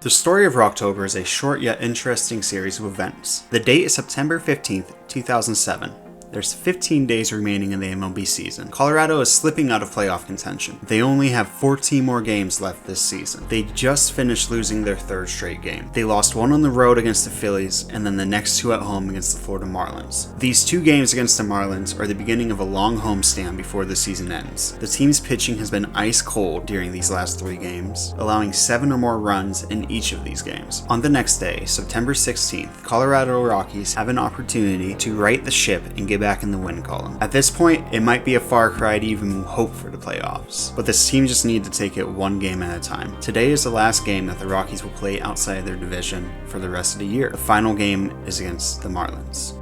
The story of Rocktober is a short yet interesting series of events. The date is September 15th, 2007. There's 15 days remaining in the MLB season. Colorado is slipping out of playoff contention. They only have 14 more games left this season. They just finished losing their third straight game. They lost one on the road against the Phillies and then the next two at home against the Florida Marlins. These two games against the Marlins are the beginning of a long homestand before the season ends. The team's pitching has been ice cold during these last three games, allowing 7 or more runs in each of these games. On the next day, September 16th, Colorado Rockies have an opportunity to right the ship and get back in the win column. At this point, it might be a far cry to even hope for the playoffs, but this team just needs to take it one game at a time. Today is the last game that the Rockies will play outside their division for the rest of the year. The final game is against the Marlins.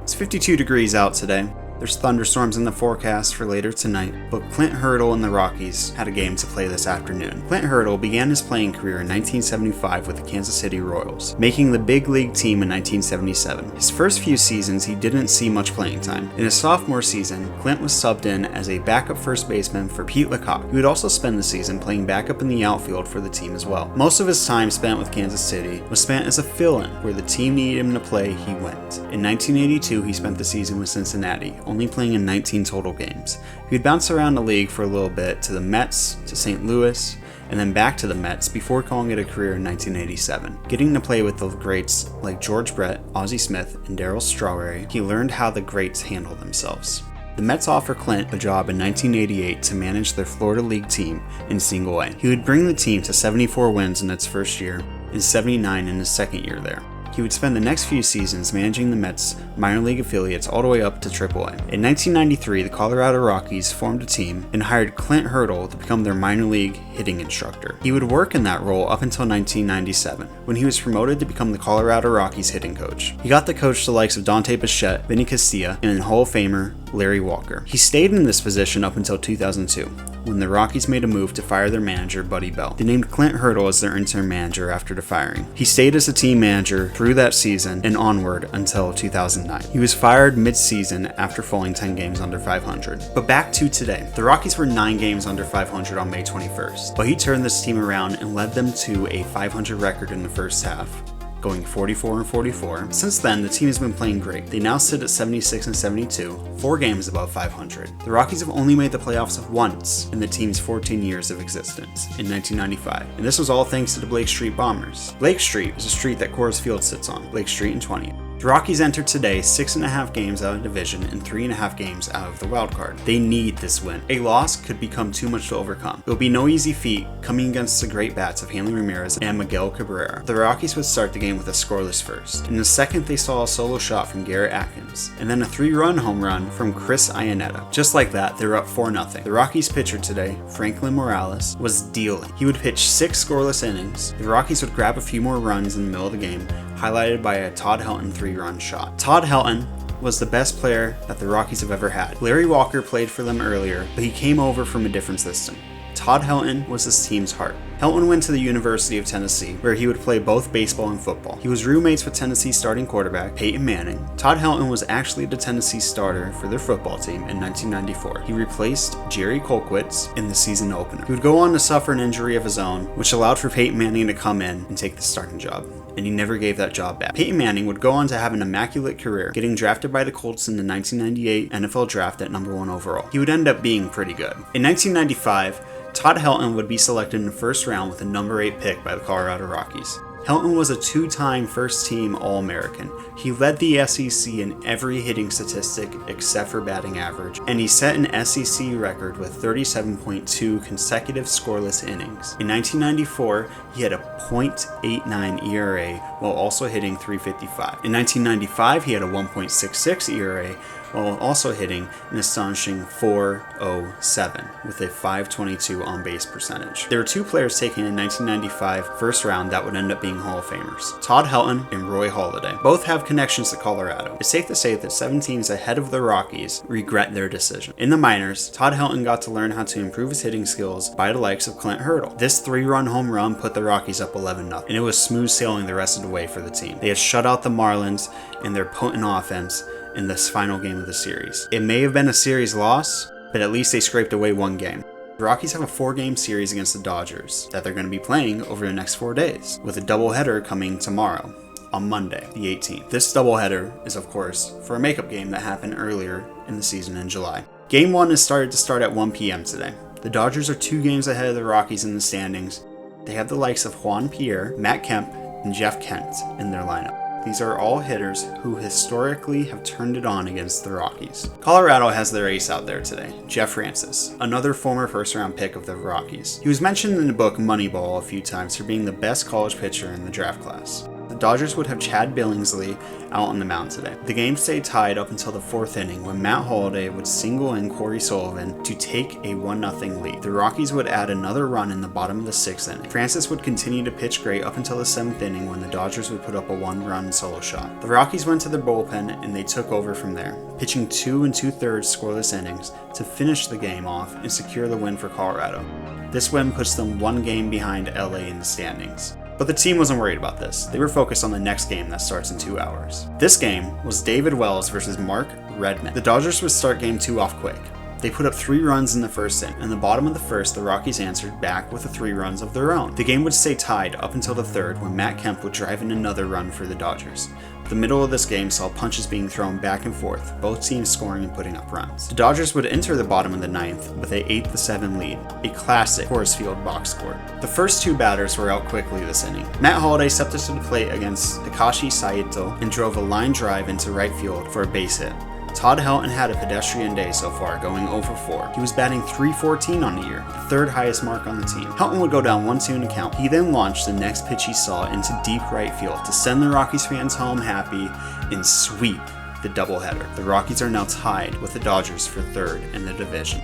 It's 52 degrees out today. There's thunderstorms in the forecast for later tonight, but Clint Hurdle and the Rockies had a game to play this afternoon. Clint Hurdle began his playing career in 1975 with the Kansas City Royals, making the big league team in 1977. His first few seasons, he didn't see much playing time. In his sophomore season, Clint was subbed in as a backup first baseman for Pete Lecoq, who would also spend the season playing backup in the outfield for the team as well. Most of his time spent with Kansas City was spent as a fill-in, where the team needed him to play, he went. In 1982, he spent the season with Cincinnati, only playing in 19 total games. He would bounce around the league for a little bit to the Mets, to St. Louis, and then back to the Mets before calling it a career in 1987. Getting to play with the greats like George Brett, Ozzie Smith, and Darryl Strawberry, he learned how the greats handle themselves. The Mets offered Clint a job in 1988 to manage their Florida League team in Single A. He would bring the team to 74 wins in its first year and 79 in his second year there. He would spend the next few seasons managing the Mets' minor league affiliates all the way up to AAA. In 1993, the Colorado Rockies formed a team and hired Clint Hurdle to become their minor league hitting instructor. He would work in that role up until 1997, when he was promoted to become the Colorado Rockies hitting coach. He got to coach the likes of Dante Bichette, Vinny Castilla, and Hall of Famer Larry Walker. He stayed in this position up until 2002, when the Rockies made a move to fire their manager, Buddy Bell. They named Clint Hurdle as their interim manager after the firing. He stayed as a team manager through that season and onward until 2009. He was fired mid-season after falling 10 games under 500. But back to today. The Rockies were 9 games under 500 on May 21st, but he turned this team around and led them to a 500 record in the first half, going 44-44. Since then, the team has been playing great. They now sit at 76-72, 4 games above 500. The Rockies have only made the playoffs once in the team's 14 years of existence, in 1995, and this was all thanks to the Blake Street Bombers. Blake Street is a street that Coors Field sits on, Blake Street and 20th. The Rockies entered today 6.5 games out of division and 3.5 games out of the wild card. They need this win. A loss could become too much to overcome. It will be no easy feat coming against the great bats of Hanley Ramirez and Miguel Cabrera. The Rockies would start the game with a scoreless first. In the second, they saw a solo shot from Garrett Atkins, and then a 3-run home run from Chris Iannetta. Just like that, they were up 4-0. The Rockies pitcher today, Franklin Morales, was dealing. He would pitch 6 scoreless innings. The Rockies would grab a few more runs in the middle of the game, highlighted by a Todd Helton 3-run shot. Todd Helton was the best player that the Rockies have ever had. Larry Walker played for them earlier, but he came over from a different system. Todd Helton was his team's heart. Helton went to the University of Tennessee, where he would play both baseball and football. He was roommates with Tennessee starting quarterback Peyton Manning. Todd Helton was actually the Tennessee starter for their football team in 1994. He replaced Jerry Colquitt in the season opener. He would go on to suffer an injury of his own, which allowed for Peyton Manning to come in and take the starting job, and he never gave that job back. Peyton Manning would go on to have an immaculate career, getting drafted by the Colts in the 1998 NFL Draft at number 1 overall. He would end up being pretty good. In 1995, Todd Helton would be selected in the first round with a number 8 pick by the Colorado Rockies. Helton was a 2-time first-team All-American. He led the SEC in every hitting statistic except for batting average, and he set an SEC record with 37.2 consecutive scoreless innings. In 1994, he had a .89 ERA while also hitting .355. In 1995, he had a 1.66 ERA while also hitting an astonishing .407 with a .522 on-base percentage. There were 2 players taken in 1995 first round that would end up being Hall of Famers, Todd Helton and Roy Halladay. Both have connections to Colorado. It's safe to say that 7 teams ahead of the Rockies regret their decision. In the minors, Todd Helton got to learn how to improve his hitting skills by the likes of Clint Hurdle. This 3-run home run put the Rockies up 11-0, and it was smooth sailing the rest of the way for the team. They had shut out the Marlins and their potent offense in this final game of the series. It may have been a series loss, but at least they scraped away 1 game. The Rockies have a 4-game series against the Dodgers that they're going to be playing over the next 4 days, with a doubleheader coming tomorrow, on Monday, the 18th. This doubleheader is, of course, for a makeup game that happened earlier in the season in July. Game 1 is started to start at 1 p.m. today. The Dodgers are 2 games ahead of the Rockies in the standings. They have the likes of Juan Pierre, Matt Kemp, and Jeff Kent in their lineup. These are all hitters who historically have turned it on against the Rockies. Colorado has their ace out there today, Jeff Francis, another former first-round pick of the Rockies. He was mentioned in the book Moneyball a few times for being the best college pitcher in the draft class. The Dodgers would have Chad Billingsley out on the mound today. The game stayed tied up until the 4th inning when Matt Holliday would single in Corey Sullivan to take a 1-0 lead. The Rockies would add another run in the bottom of the 6th inning. Francis would continue to pitch great up until the 7th inning when the Dodgers would put up a 1-run solo shot. The Rockies went to the bullpen and they took over from there, pitching 2 2/3 scoreless innings to finish the game off and secure the win for Colorado. This win puts them 1 game behind LA in the standings. But the team wasn't worried about this. They were focused on the next game that starts in 2 hours. This game was David Wells versus Mark Redmond. The Dodgers would start game 2 off quick. They put up 3 runs in the first inning. In the bottom of the first, the Rockies answered back with 3 runs of their own. The game would stay tied up until the 3rd when Matt Kemp would drive in another run for the Dodgers. The middle of this game saw punches being thrown back and forth, both teams scoring and putting up runs. The Dodgers would enter the bottom of the 9th with a 8-7 lead, a classic Coors Field box score. The first 2 batters were out quickly this inning. Matt Holliday stepped up to the plate against Takashi Saito and drove a line drive into right field for a base hit. Todd Helton had a pedestrian day so far, going 0-4. He was batting .314 on the year, the 3rd highest mark on the team. Helton would go down 1-2 in the count. He then launched the next pitch he saw into deep right field to send the Rockies fans home happy and sweep the doubleheader. The Rockies are now tied with the Dodgers for 3rd in the division.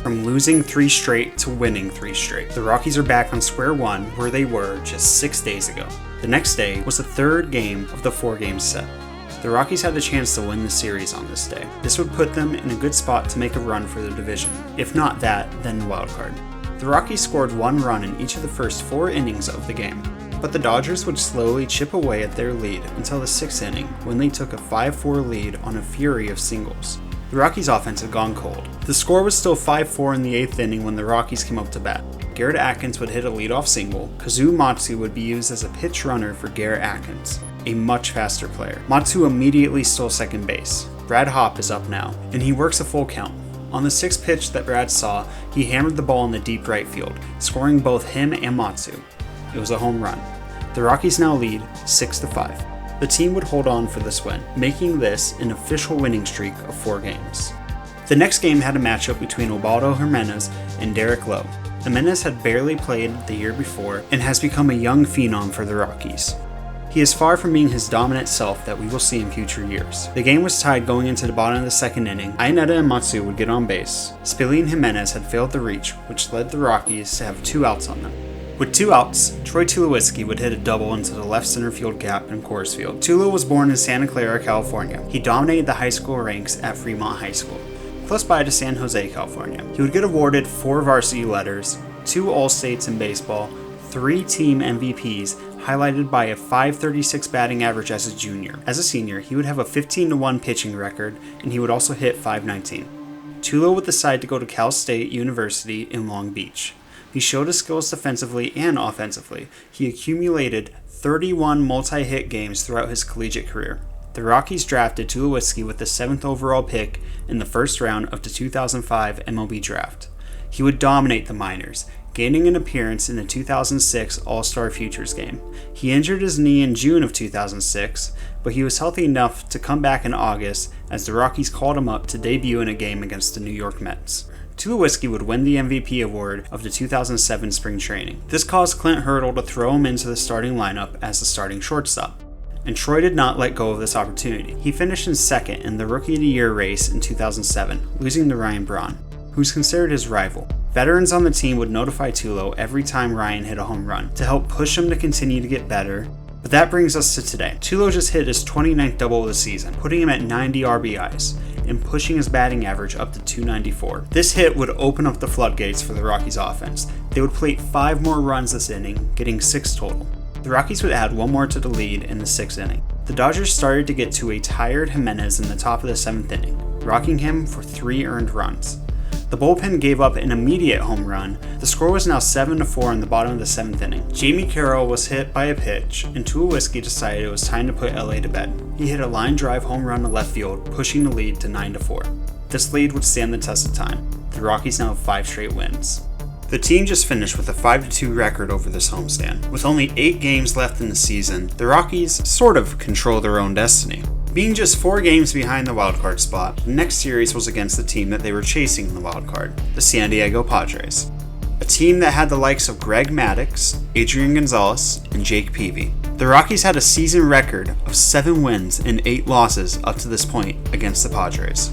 From losing 3 straight to winning 3 straight, the Rockies are back on square one where they were just 6 days ago. The next day was the 3rd game of the 4-game set. The Rockies had the chance to win the series on this day. This would put them in a good spot to make a run for the division. If not that, then the wild card. The Rockies scored 1 run in each of the first 4 innings of the game, but the Dodgers would slowly chip away at their lead until the 6th inning when they took a 5-4 lead on a fury of singles. The Rockies' offense had gone cold. The score was still 5-4 in the 8th inning when the Rockies came up to bat. Garrett Atkins would hit a leadoff single. Kazu Matsu would be used as a pitch runner for Garrett Atkins, a much faster player. Matsu immediately stole second base. Brad Hopp is up now, and he works a full count. On the 6th pitch that Brad saw, he hammered the ball in the deep right field, scoring both him and Matsu. It was a home run. The Rockies now lead 6-5. The team would hold on for this win, making this an official winning streak of 4 games. The next game had a matchup between Ubaldo Jimenez and Derek Lowe. Jimenez had barely played the year before and has become a young phenom for the Rockies. He is far from being his dominant self that we will see in future years. The game was tied going into the bottom of the 2nd inning. Iannetta and Matsu would get on base. Spilly and Jimenez had failed to reach, which led the Rockies to have 2 outs on them. With 2 outs, Troy Tulowitzki would hit a double into the left center field gap in Coors Field. Tulo was born in Santa Clara, California. He dominated the high school ranks at Fremont High School, close by to San Jose, California. He would get awarded 4 varsity letters, 2 All-States in baseball, 3 team MVPs, highlighted by a .536 batting average as a junior. As a senior, he would have a 15-1 pitching record, and he would also hit .519. Tulo would decide to go to Cal State University in Long Beach. He showed his skills defensively and offensively. He accumulated 31 multi-hit games throughout his collegiate career. The Rockies drafted Tulowitzki with the 7th overall pick in the 1st round of the 2005 MLB draft. He would dominate the minors, gaining an appearance in the 2006 All-Star Futures game. He injured his knee in June of 2006, but he was healthy enough to come back in August as the Rockies called him up to debut in a game against the New York Mets. Tulowitzki would win the MVP award of the 2007 spring training. This caused Clint Hurdle to throw him into the starting lineup as the starting shortstop, and Troy did not let go of this opportunity. He finished in 2nd in the Rookie of the Year race in 2007, losing to Ryan Braun, who's considered his rival. Veterans on the team would notify Tulo every time Ryan hit a home run to help push him to continue to get better. But that brings us to today. Tulo just hit his 29th double of the season, putting him at 90 RBIs and pushing his batting average up to .294. This hit would open up the floodgates for the Rockies offense. They would plate 5 more runs this inning, getting 6 total. The Rockies would add 1 more to the lead in the 6th inning. The Dodgers started to get to a tired Jimenez in the top of the 7th inning, rocking him for 3 earned runs. The bullpen gave up an immediate home run. The score was now 7-4 in the bottom of the 7th inning. Jamie Carroll was hit by a pitch, and Tulowitzki decided it was time to put LA to bed. He hit a line drive home run to left field, pushing the lead to 9-4. This lead would stand the test of time. The Rockies now have 5 straight wins. The team just finished with a 5-2 record over this homestand. With only 8 games left in the season, the Rockies sort of control their own destiny. Being just 4 games behind the wildcard spot, the next series was against the team that they were chasing in the wildcard, the San Diego Padres. A team that had the likes of Greg Maddux, Adrian Gonzalez, and Jake Peavy. The Rockies had a season record of 7 wins and 8 losses up to this point against the Padres.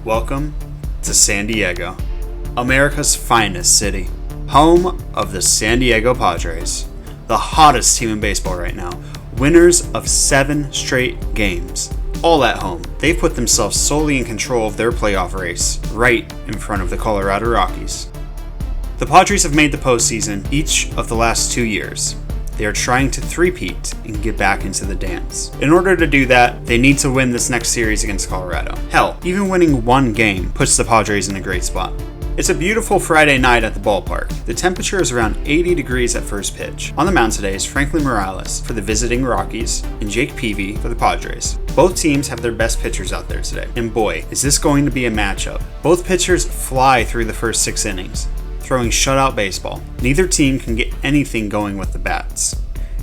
Welcome to San Diego, America's finest city, home of the San Diego Padres, the hottest team in baseball right now, winners of 7 straight games, all at home. They've put themselves solely in control of their playoff race, right in front of the Colorado Rockies. The Padres have made the postseason each of the last 2 years. They are trying to three-peat and get back into the dance. In order to do that, they need to win this next series against Colorado. Hell, even winning 1 game puts the Padres in a great spot. It's a beautiful Friday night at the ballpark. The temperature is around 80 degrees at first pitch. On the mound today is Franklin Morales for the visiting Rockies and Jake Peavy for the Padres. Both teams have their best pitchers out there today. And boy, is this going to be a matchup. Both pitchers fly through the first 6 innings, throwing shutout baseball. Neither team can get anything going with the bats.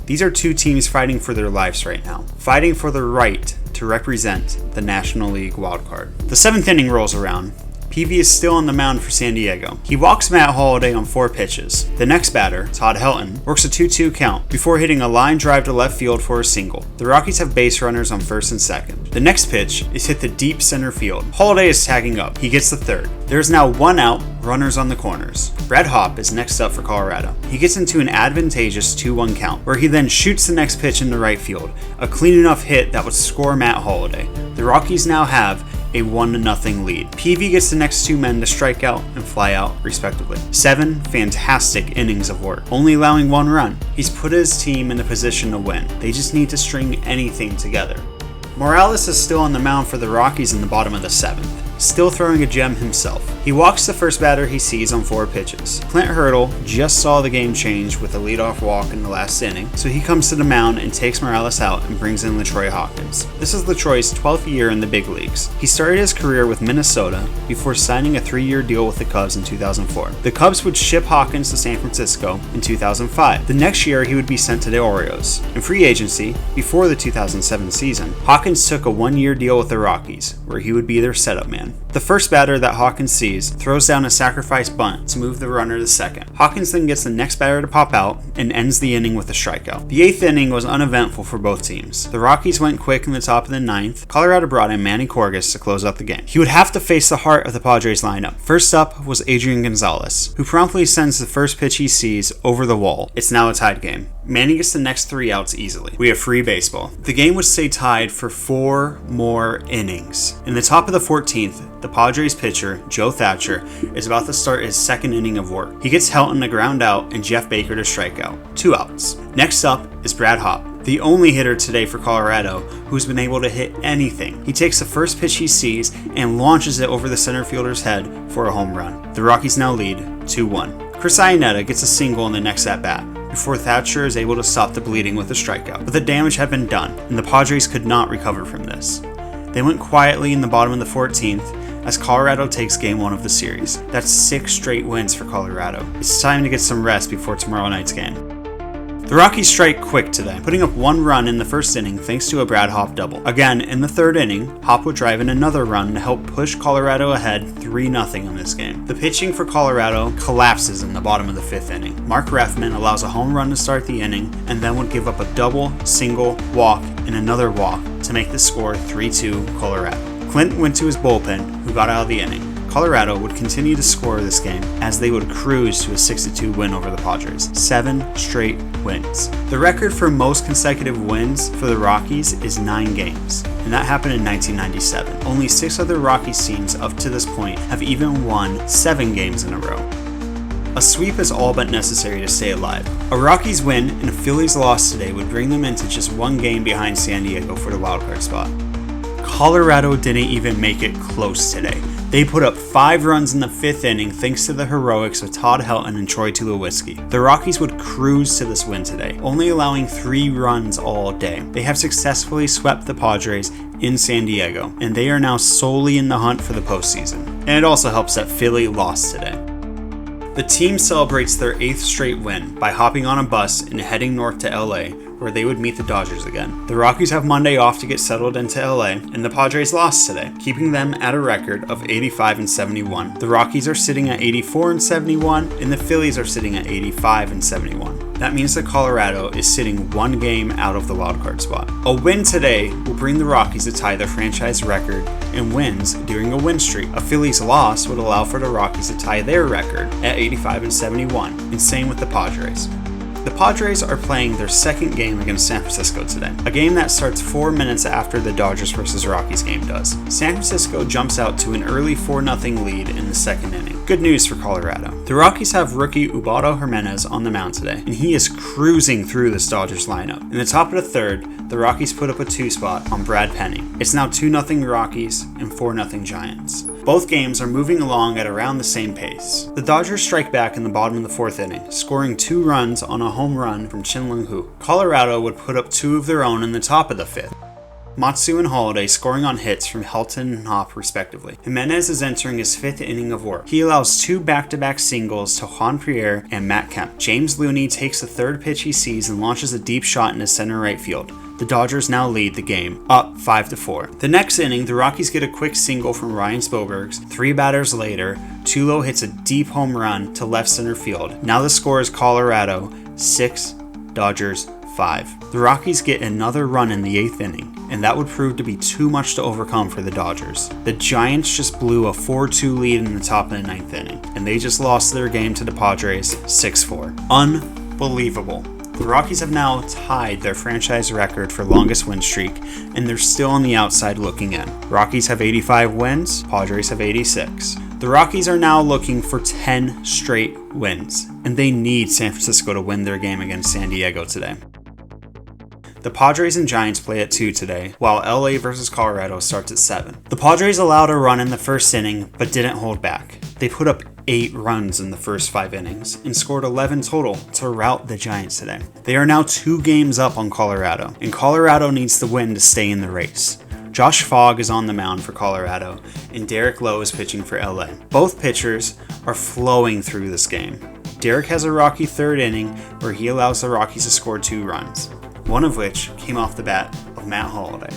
These are 2 teams fighting for their lives right now, fighting for the right to represent the National League wildcard. The 7th inning rolls around. Peavy is still on the mound for San Diego. He walks Matt Holliday on 4 pitches. The next batter, Todd Helton, works a 2-2 count before hitting a line drive to left field for a single. The Rockies have base runners on first and second. The next pitch is hit to deep center field. Holliday is tagging up. He gets the third. There is now 1 out, runners on the corners. Brad Hopp is next up for Colorado. He gets into an advantageous 2-1 count, where he then shoots the next pitch into right field, a clean enough hit that would score Matt Holliday. The Rockies now have a 1-0 lead. Peavy gets the next 2 men to strike out and fly out, respectively. 7 fantastic innings of work, only allowing 1 run. He's put his team in a position to win. They just need to string anything together. Morales is still on the mound for the Rockies in the bottom of the 7th, still throwing a gem himself. He walks the first batter he sees on 4 pitches. Clint Hurdle just saw the game change with a leadoff walk in the last inning, so he comes to the mound and takes Morales out and brings in LaTroy Hawkins. This is LaTroy's 12th year in the big leagues. He started his career with Minnesota before signing a 3-year deal with the Cubs in 2004. The Cubs would ship Hawkins to San Francisco in 2005. The next year he would be sent to the Orioles. In free agency, before the 2007 season, Hawkins took a 1-year deal with the Rockies, where he would be their setup man. The first batter that Hawkins sees throws down a sacrifice bunt to move the runner to second. Hawkins then gets the next batter to pop out and ends the inning with a strikeout. The 8th inning was uneventful for both teams. The Rockies went quick in the top of the 9th. Colorado brought in Manny Corgus to close out the game. He would have to face the heart of the Padres lineup. First up was Adrian Gonzalez, who promptly sends the first pitch he sees over the wall. It's now a tied game. Manny gets the next 3 outs easily. We have free baseball. The game would stay tied for 4 more innings. In the top of the 14th, the Padres pitcher, Joe Thatcher, is about to start his 2nd inning of work. He gets Helton to ground out and Jeff Baker to strike out. 2 outs. Next up is Brad Hopp, the only hitter today for Colorado who's been able to hit anything. He takes the first pitch he sees and launches it over the center fielder's head for a home run. The Rockies now lead 2-1. Chris Iannetta gets a single in the next at-bat before Thatcher is able to stop the bleeding with a strikeout. But the damage had been done, and the Padres could not recover from this. They went quietly in the bottom of the 14th as Colorado takes game 1 of the series. That's 6 straight wins for Colorado. It's time to get some rest before tomorrow night's game. The Rockies strike quick today, putting up 1 run in the first inning thanks to a Brad Hopp double. Again, in the 3rd inning, Hopp would drive in another run to help push Colorado ahead 3-0 in this game. The pitching for Colorado collapses in the bottom of the 5th inning. Mark Reffman allows a home run to start the inning and then would give up a double, single, walk, and another walk to make the score 3-2 Colorado. Clint went to his bullpen, who got out of the inning. Colorado would continue to score this game as they would cruise to a 6-2 win over the Padres. 7 straight wins. The record for most consecutive wins for the Rockies is 9 games, and that happened in 1997. Only 6 other Rockies teams up to this point have even won 7 games in a row. A sweep is all but necessary to stay alive. A Rockies win and a Phillies loss today would bring them into just 1 game behind San Diego for the wildcard spot. Colorado didn't even make it close today. They put up 5 runs in the 5th inning thanks to the heroics of Todd Helton and Troy Tulowitzki. The Rockies would cruise to this win today, only allowing 3 runs all day. They have successfully swept the Padres in San Diego, and they are now solely in the hunt for the postseason. And it also helps that Philly lost today. The team celebrates their 8th straight win by hopping on a bus and heading north to LA, where they would meet the Dodgers again. The Rockies have Monday off to get settled into LA, and the Padres lost today, keeping them at a record of 85-71. The Rockies are sitting at 84-71, and the Phillies are sitting at 85-71. That means that Colorado is sitting 1 game out of the wildcard spot. A win today will bring the Rockies to tie their franchise record in wins during a win streak. A Phillies loss would allow for the Rockies to tie their record at 85-71, and same with the Padres. The Padres are playing their 2nd game against San Francisco today, a game that starts 4 minutes after the Dodgers vs. Rockies game does. San Francisco jumps out to an early 4-0 lead in the 2nd inning. Good news for Colorado. The Rockies have rookie Ubaldo Jimenez on the mound today, and he is cruising through this Dodgers lineup. In the top of the 3rd, the Rockies put up a 2 spot on Brad Penny. It's now 2-0 Rockies and 4-0 Giants. Both games are moving along at around the same pace. The Dodgers strike back in the bottom of the 4th inning, scoring 2 runs on a home run from Chin-Lung Hu. Colorado would put up 2 of their own in the top of the 5th. Matsu and Holiday scoring on hits from Helton and Hopp respectively. Jimenez is entering his 5th inning of work. He allows 2 back-to-back singles to Juan Pierre and Matt Kemp. James Looney takes the 3rd pitch he sees and launches a deep shot into center right field. The Dodgers now lead the game, up 5-4. The next inning, the Rockies get a quick single from Ryan Spilbergs. 3 batters later, Tulo hits a deep home run to left center field. Now the score is Colorado 6, Dodgers 5. The Rockies get another run in the 8th inning, and that would prove to be too much to overcome for the Dodgers. The Giants just blew a 4-2 lead in the top of the 9th inning, and they just lost their game to the Padres 6-4. Unbelievable. The Rockies have now tied their franchise record for longest win streak, and they're still on the outside looking in. Rockies have 85 wins, Padres have 86. The Rockies are now looking for 10 straight wins, and they need San Francisco to win their game against San Diego today. The Padres and Giants play at 2 today, while LA vs. Colorado starts at 7. The Padres allowed a run in the 1st inning, but didn't hold back. They put up 8 runs in the first 5 innings and scored 11 total to rout the Giants today. They are now 2 games up on Colorado, and Colorado needs the win to stay in the race. Josh Fogg is on the mound for Colorado, and Derek Lowe is pitching for LA. Both pitchers are flowing through this game. Derek has a rocky 3rd inning where he allows the Rockies to score 2 runs, one of which came off the bat of Matt Holliday.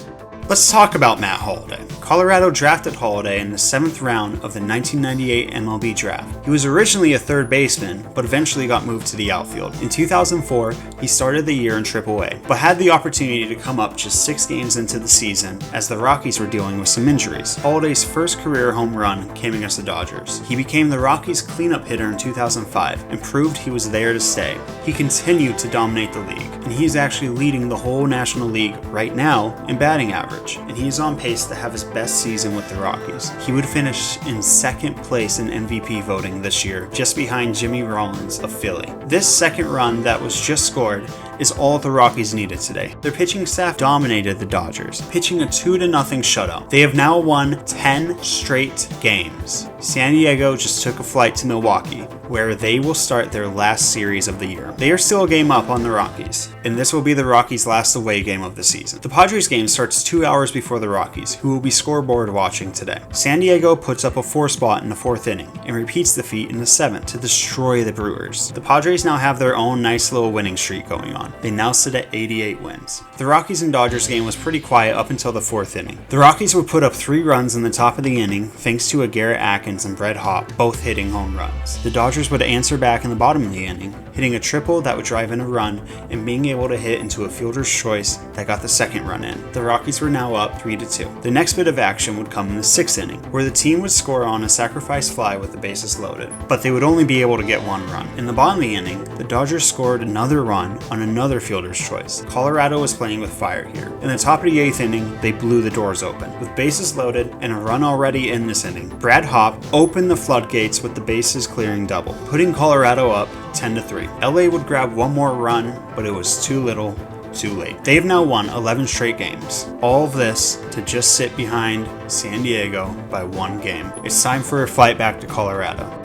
Let's talk about Matt Holliday. Colorado drafted Holliday in the 7th round of the 1998 MLB draft. He was originally a 3rd baseman, but eventually got moved to the outfield. In 2004, he started the year in AAA, but had the opportunity to come up just 6 games into the season as the Rockies were dealing with some injuries. Holliday's first career home run came against the Dodgers. He became the Rockies' cleanup hitter in 2005 and proved he was there to stay. He continued to dominate the league, and he is actually leading the whole National League right now in batting average, and he is on pace to have his best season with the Rockies. He would finish in 2nd place in MVP voting this year, just behind Jimmy Rollins of Philly. This 2nd run that was just scored is all the Rockies needed today. Their pitching staff dominated the Dodgers, pitching a 2-0 shutout. They have now won 10 straight games. San Diego just took a flight to Milwaukee, where they will start their last series of the year. They are still a game up on the Rockies, and this will be the Rockies' last away game of the season. The Padres game starts 2 hours before the Rockies, who will be scoreboard watching today. San Diego puts up a 4 spot in the 4th inning and repeats the feat in the 7th to destroy the Brewers. The Padres now have their own nice little winning streak going on. They now sit at 88 wins. The Rockies and Dodgers game was pretty quiet up until the 4th inning. The Rockies would put up 3 runs in the top of the inning thanks to a Garrett Atkins and Brett Hopp both hitting home runs. The Dodgers would answer back in the bottom of the inning, hitting a triple that would drive in a run and being able to hit into a fielder's choice that got the 2nd run in. The Rockies were now up 3-2. The next bit of action would come in the 6th inning, where the team would score on a sacrifice fly with the bases loaded, but they would only be able to get 1 run. In the bottom of the inning, the Dodgers scored another run on another fielder's choice. Colorado was playing with fire here. In the top of the 8th inning, they blew the doors open. With bases loaded and a run already in this inning, Brad Hopp opened the floodgates with the bases clearing double, putting Colorado up 10-3. LA would grab 1 more run, but it was too little, too late. They've now won 11 straight games. All of this to just sit behind San Diego by 1 game. It's time for a flight back to Colorado.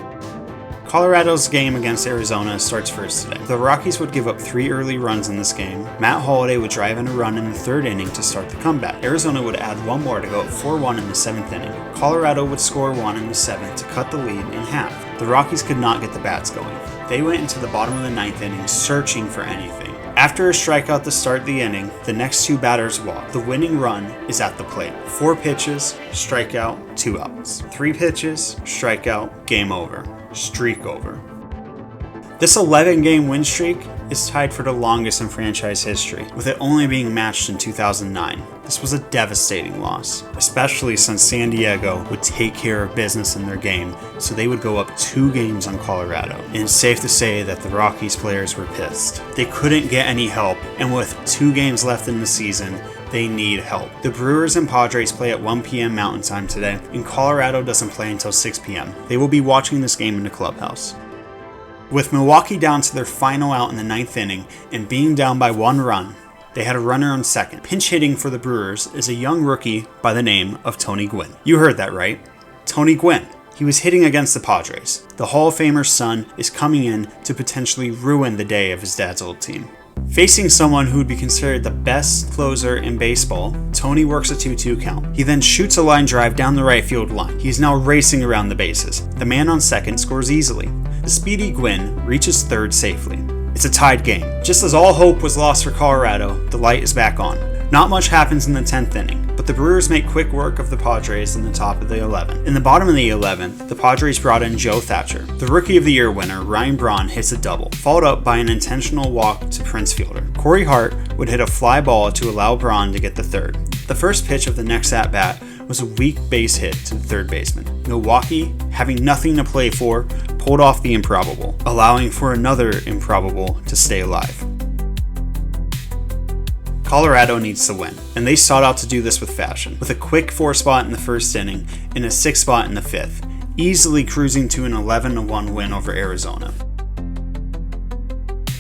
Colorado's game against Arizona starts first today. The Rockies would give up 3 early runs in this game. Matt Holliday would drive in a run in the 3rd inning to start the comeback. Arizona would add 1 more to go up 4-1 in the 7th inning. Colorado would score 1 in the 7th to cut the lead in half. The Rockies could not get the bats going. They went into the bottom of the 9th inning searching for anything. After a strikeout to start the inning, the next 2 batters walk. The winning run is at the plate. 4 pitches, strikeout, 2 outs. 3 pitches, strikeout, game over. Streak over. This 11-game win streak is tied for the longest in franchise history, with it only being matched in 2009. This was a devastating loss, especially since San Diego would take care of business in their game, so they would go up 2 games on Colorado. And it's safe to say that the Rockies players were pissed. They couldn't get any help, and with 2 games left in the season, they need help. The Brewers and Padres play at 1 p.m. Mountain Time today, and Colorado doesn't play until 6 p.m. They will be watching this game in the clubhouse. With Milwaukee down to their final out in the 9th inning and being down by 1 run, they had a runner on second. Pinch hitting for the Brewers is a young rookie by the name of Tony Gwynn. You heard that right. Tony Gwynn. He was hitting against the Padres. The Hall of Famer's son is coming in to potentially ruin the day of his dad's old team. Facing someone who would be considered the best closer in baseball, Tony works a 2-2 count. He then shoots a line drive down the right field line. He is now racing around the bases. The man on second scores easily. The speedy Gwynn reaches third safely. It's a tied game. Just as all hope was lost for Colorado, the light is back on. Not much happens in the 10th inning, but the Brewers make quick work of the Padres in the top of the 11th. In the bottom of the 11th, the Padres brought in Joe Thatcher. The Rookie of the Year winner, Ryan Braun, hits a double, followed up by an intentional walk to Prince fielder. Corey Hart would hit a fly ball to allow Braun to get the third. The first pitch of the next at-bat was a weak base hit to the third baseman. Milwaukee, having nothing to play for, pulled off the improbable, allowing for another improbable to stay alive. Colorado needs to win, and they sought out to do this with fashion, with a quick 4 spot in the 1st inning and a 6 spot in the 5th, easily cruising to an 11-1 win over Arizona.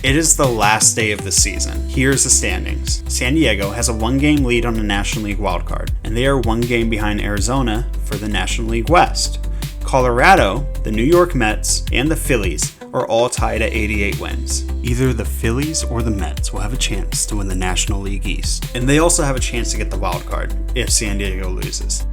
It is the last day of the season. Here's the standings. San Diego has a 1-game lead on the National League wildcard, and they are 1 game behind Arizona for the National League West. Colorado, the New York Mets, and the Phillies are all tied at 88 wins. Either the Phillies or the Mets will have a chance to win the National League East, and they also have a chance to get the wild card if San Diego loses.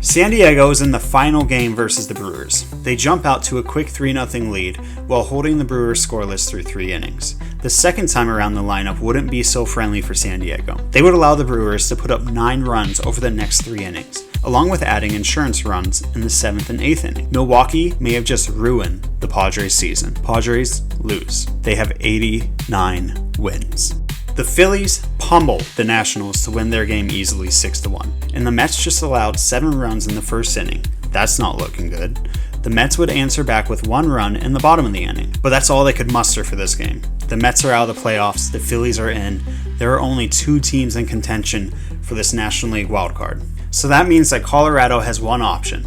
San Diego is in the final game versus the Brewers. They jump out to a quick 3-0 lead while holding the Brewers scoreless through 3 innings. The second time around the lineup wouldn't be so friendly for San Diego. They would allow the Brewers to put up 9 runs over the next 3 innings, along with adding insurance runs in the 7th and 8th inning. Milwaukee may have just ruined the Padres season. Padres lose. They have 89 wins. The Phillies pummeled the Nationals to win their game easily 6-1, and the Mets just allowed 7 runs in the 1st inning. That's not looking good. The Mets would answer back with 1 run in the bottom of the inning, but that's all they could muster for this game. The Mets are out of the playoffs, the Phillies are in. There are only 2 teams in contention for this National League wildcard. So that means that Colorado has one option: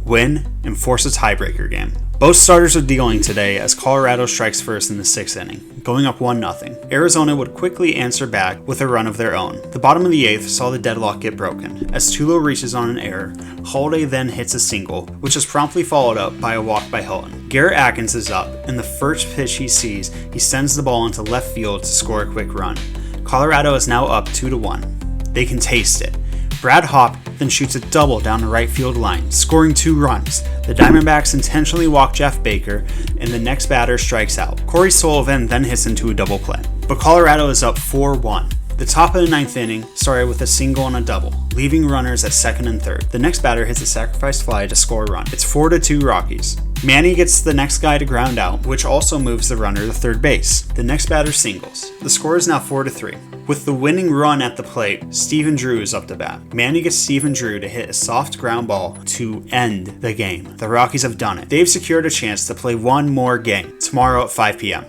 win and force a tiebreaker game. Both starters are dealing today as Colorado strikes first in the 6th inning, going up 1-0. Arizona would quickly answer back with a run of their own. The bottom of the 8th saw the deadlock get broken. As Tulo reaches on an error, Holliday then hits a single, which is promptly followed up by a walk by Hilton. Garrett Atkins is up, and the first pitch he sees, he sends the ball into left field to score a quick run. Colorado is now up 2-1. They can taste it. Brad Hopp then shoots a double down the right field line, scoring 2 runs. The Diamondbacks intentionally walk Jeff Baker, and the next batter strikes out. Corey Sullivan then hits into a double play. But Colorado is up 4-1. The top of the 9th inning started with a single and a double, leaving runners at 2nd and 3rd. The next batter hits a sacrifice fly to score a run. It's 4-2 Rockies. Manny gets the next guy to ground out, which also moves the runner to third base. The next batter singles. The score is now 4-3. With the winning run at the plate, Stephen Drew is up to bat. Manny gets Stephen Drew to hit a soft ground ball to end the game. The Rockies have done it. They've secured a chance to play one more game tomorrow at 5 p.m.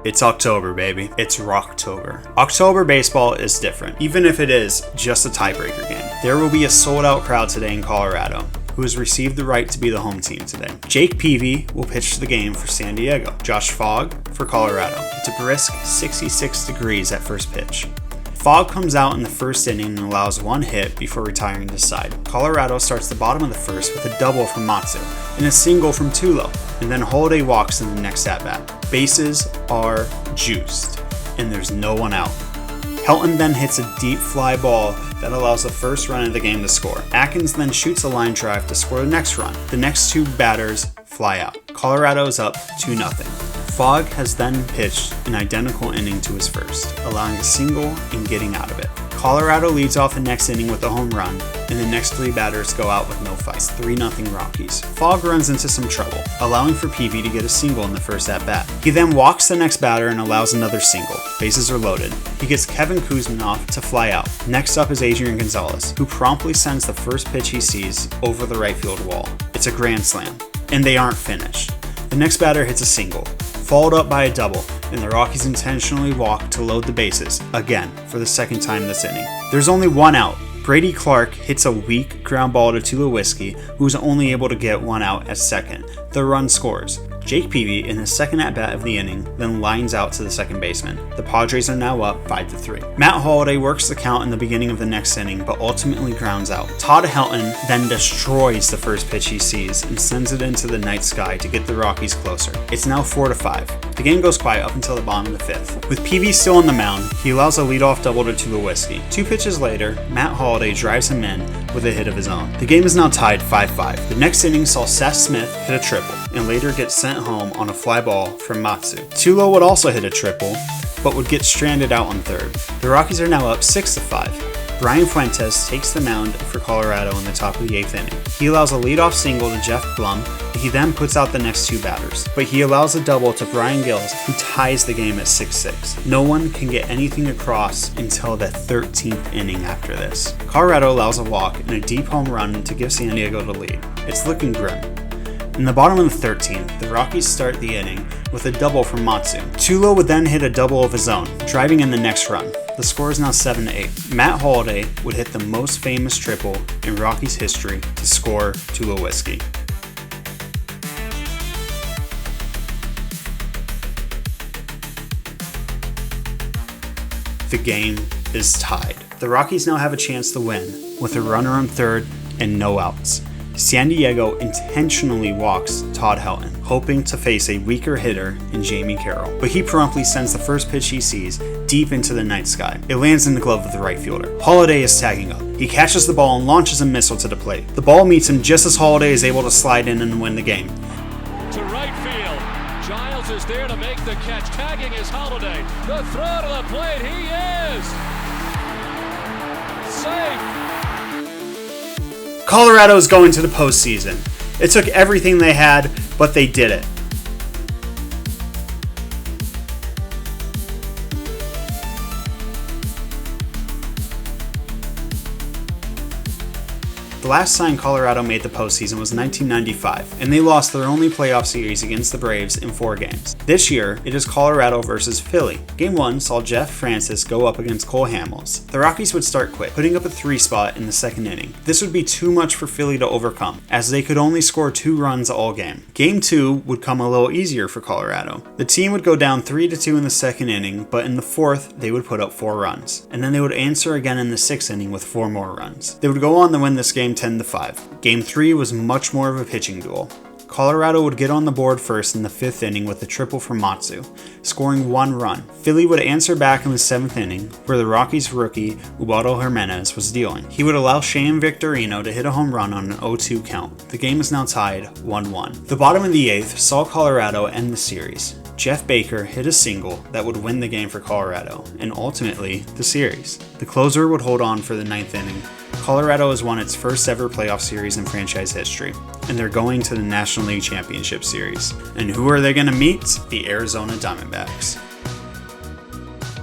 It's October, baby. It's Rocktober. October baseball is different, even if it is just a tiebreaker game. There will be a sold-out crowd today in Colorado. who has received the right to be the home team today. Jake Peavy will pitch the game for San Diego. Josh Fogg for Colorado. It's a brisk 66 degrees at first pitch. Fogg comes out in the first inning and allows one hit before retiring to side. Colorado starts the bottom of the first with a double from Matsu and a single from Tulo, and then Holiday walks in the next at-bat. Bases are juiced, and there's no one out. Helton then hits a deep fly ball that allows the first run of the game to score. Atkins then shoots a line drive to score the next run. The next two batters fly out. Colorado is up 2-0. Fogg has then pitched an identical inning to his first, allowing a single and getting out of it. Colorado leads off the next inning with a home run, and the next three batters go out with no fights. 3-0 Rockies. Fogg runs into some trouble, allowing for Peavy to get a single in the first at-bat. He then walks the next batter and allows another single. Bases are loaded. He gets Kevin Kuzminoff to fly out. Next up is Adrian Gonzalez, who promptly sends the first pitch he sees over the right field wall. It's a grand slam, and they aren't finished. The next batter hits a single, followed up by a double, and the Rockies intentionally walk to load the bases, again, for the second time this inning. There's only one out. Brady Clark hits a weak ground ball to Tulowitzki, who's only able to get one out at second. The run scores. Jake Peavy, in the second at-bat of the inning, then lines out to the second baseman. The Padres are now up 5-3. Matt Holliday works the count in the beginning of the next inning, but ultimately grounds out. Todd Helton then destroys the first pitch he sees and sends it into the night sky to get the Rockies closer. It's now 4-5. The game goes quiet up until the bottom of the fifth. With Peavy still on the mound, he allows a leadoff double to Tulowitzki. 2 pitches later, Matt Holliday drives him in with a hit of his own. The game is now tied 5-5. The next inning saw Seth Smith hit a triple and later get sent home on a fly ball from Matsu. Tulo would also hit a triple, but would get stranded out on third. The Rockies are now up 6-5. Brian Fuentes takes the mound for Colorado in the top of the 8th inning. He allows a leadoff single to Jeff Blum. He then puts out the next 2 batters, but he allows a double to Brian Gills, who ties the game at 6-6. No one can get anything across until the 13th inning after this. Colorado allows a walk and a deep home run to give San Diego the lead. It's looking grim. In the bottom of the 13th, the Rockies start the inning with a double from Matsu. Tulo would then hit a double of his own, driving in the next run. The score is now 7-8. Matt Holliday would hit the most famous triple in Rockies history to score Tulowitzki. The game is tied. The Rockies now have a chance to win with a runner on third and no outs. San Diego intentionally walks Todd Helton, hoping to face a weaker hitter in Jamie Carroll, but he promptly sends the first pitch he sees deep into the night sky. It lands in the glove of the right fielder. Holliday is tagging up. He catches the ball and launches a missile to the plate. The ball meets him just as Holliday is able to slide in and win the game. To right field. Giles is there to make the catch. Tagging is Holliday. The throw to the plate. He is safe. Colorado's going to the postseason. It took everything they had, but they did it. The last time Colorado made the postseason was 1995, and they lost their only playoff series against the Braves in 4 games. This year, it is Colorado versus Philly. Game 1 saw Jeff Francis go up against Cole Hamels. The Rockies would start quick, putting up a 3 spot in the second inning. This would be too much for Philly to overcome, as they could only score 2 runs all game. Game 2 would come a little easier for Colorado. The team would go down 3-2 in the second inning, but in the 4th, they would put up 4 runs. And then they would answer again in the 6th inning with 4 more runs. They would go on to win this game 10-5. Game 3 was much more of a pitching duel. Colorado would get on the board first in the 5th inning with a triple from Matsu, scoring 1 run. Philly would answer back in the 7th inning, where the Rockies rookie Ubaldo Jimenez was dealing. He would allow Shane Victorino to hit a home run on an 0-2 count. The game is now tied 1-1. The bottom of the 8th saw Colorado end the series. Jeff Baker hit a single that would win the game for Colorado, and ultimately the series. The closer would hold on for the 9th inning. Colorado has won its first ever playoff series in franchise history, and they're going to the National League Championship Series. And who are they going to meet? The Arizona Diamondbacks.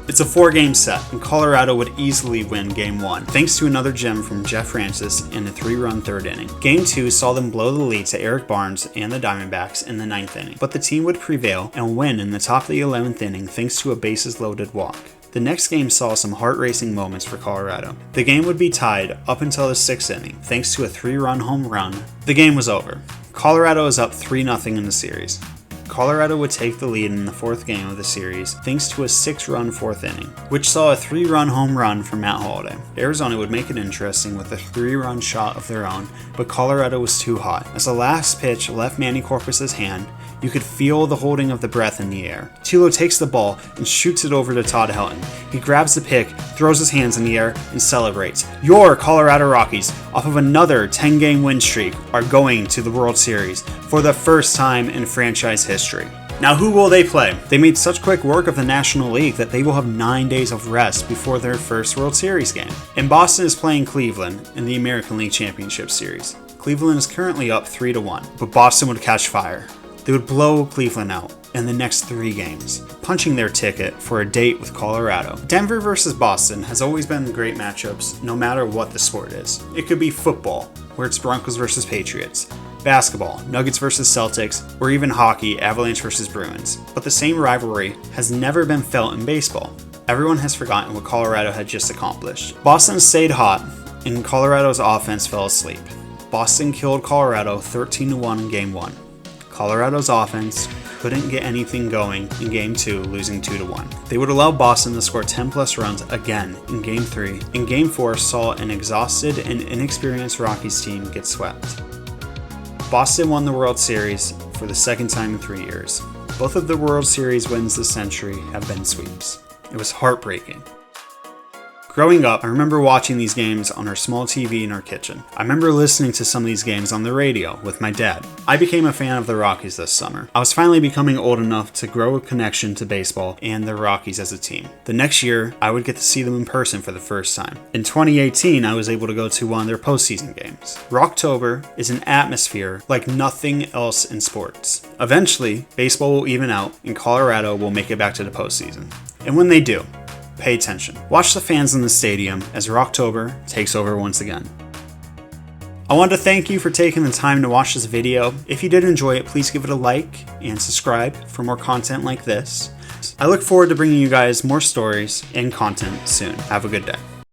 It's a 4-game set, and Colorado would easily win Game 1, thanks to another gem from Jeff Francis in a 3-run 3rd inning. Game 2 saw them blow the lead to Eric Barnes and the Diamondbacks in the 9th inning, but the team would prevail and win in the top of the 11th inning thanks to a bases-loaded walk. The next game saw some heart-racing moments for Colorado. The game would be tied up until the 6th inning, thanks to a 3-run home run. The game was over. Colorado is up 3-0 in the series. Colorado would take the lead in the 4th game of the series thanks to a 6-run 4th inning, which saw a 3-run home run from Matt Holliday. Arizona would make it interesting with a 3-run shot of their own, but Colorado was too hot. As the last pitch left Manny Corpus's hand, you could feel the holding of the breath in the air. Tulo takes the ball and shoots it over to Todd Helton. He grabs the pick, throws his hands in the air, and celebrates. Your Colorado Rockies, off of another 10-game win streak, are going to the World Series for the first time in franchise history. Now who will they play? They made such quick work of the National League that they will have 9 days of rest before their first World Series game. And Boston is playing Cleveland in the American League Championship Series. Cleveland is currently up 3-1, but Boston would catch fire. They would blow Cleveland out in the next 3 games, punching their ticket for a date with Colorado. Denver versus Boston has always been great matchups, no matter what the sport is. It could be football, where it's Broncos versus Patriots, basketball, Nuggets versus Celtics, or even hockey, Avalanche versus Bruins. But the same rivalry has never been felt in baseball. Everyone has forgotten what Colorado had just accomplished. Boston stayed hot, and Colorado's offense fell asleep. Boston killed Colorado 13-1 in Game 1. Colorado's offense couldn't get anything going in Game 2, losing 2-1. They would allow Boston to score 10+ runs again in Game 3, and Game 4 saw an exhausted and inexperienced Rockies team get swept. Boston won the World Series for the 2nd time in 3 years. Both of the World Series wins this century have been sweeps. It was heartbreaking. Growing up, I remember watching these games on our small TV in our kitchen. I remember listening to some of these games on the radio with my dad. I became a fan of the Rockies this summer. I was finally becoming old enough to grow a connection to baseball and the Rockies as a team. The next year, I would get to see them in person for the first time. In 2018, I was able to go to one of their postseason games. Rocktober is an atmosphere like nothing else in sports. Eventually, baseball will even out and Colorado will make it back to the postseason. And when they do, pay attention. Watch the fans in the stadium as Rocktober takes over once again. I want to thank you for taking the time to watch this video. If you did enjoy it, please give it a like and subscribe for more content like this. I look forward to bringing you guys more stories and content soon. Have a good day.